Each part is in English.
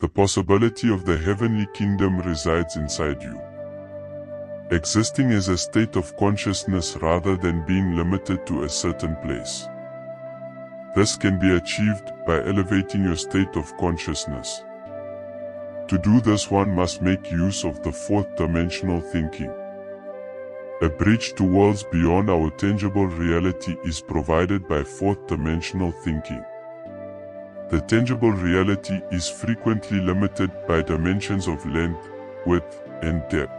The possibility of the heavenly kingdom resides inside you. Existing as a state of consciousness rather than being limited to a certain place. This can be achieved by elevating your state of consciousness. To do this, one must make use of the fourth dimensional thinking. A bridge to worlds beyond our tangible reality is provided by fourth dimensional thinking. The tangible reality is frequently limited by dimensions of length, width, and depth.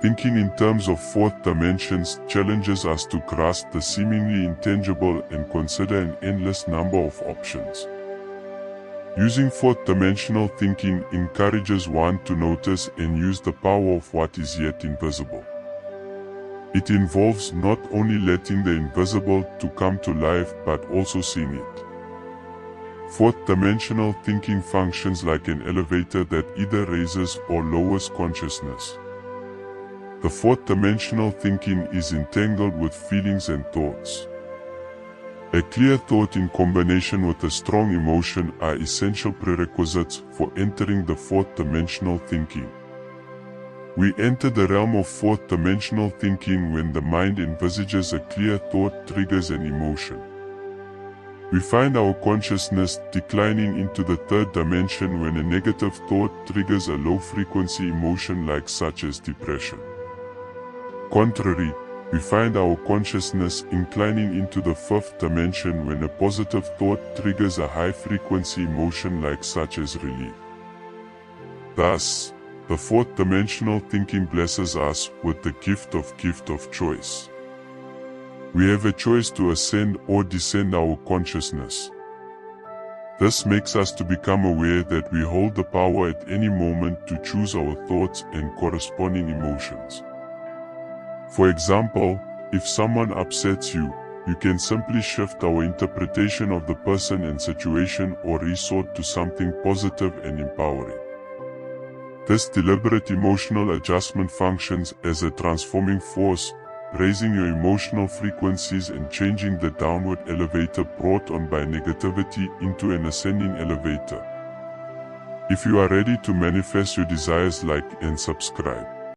Thinking in terms of fourth dimensions challenges us to grasp the seemingly intangible and consider an endless number of options. Using fourth dimensional thinking encourages one to notice and use the power of what is yet invisible. It involves not only letting the invisible to come to life but also seeing it. Fourth dimensional thinking functions like an elevator that either raises or lowers consciousness. The fourth dimensional thinking is entangled with feelings and thoughts. A clear thought in combination with a strong emotion are essential prerequisites for entering the fourth dimensional thinking. We enter the realm of fourth dimensional thinking when the mind envisages a clear thought triggers an emotion. We find our consciousness declining into the third dimension when a negative thought triggers a low-frequency emotion like such as depression. Contrary, we find our consciousness inclining into the fifth dimension when a positive thought triggers a high-frequency emotion like such as relief. Thus, the fourth dimensional thinking blesses us with the gift of choice. We have a choice to ascend or descend our consciousness. This makes us to become aware that we hold the power at any moment to choose our thoughts and corresponding emotions. For example, if someone upsets you, you can simply shift our interpretation of the person and situation or resort to something positive and empowering. This deliberate emotional adjustment functions as a transforming force, raising your emotional frequencies and changing the downward elevator brought on by negativity into an ascending elevator. If you are ready to manifest your desires, like and subscribe.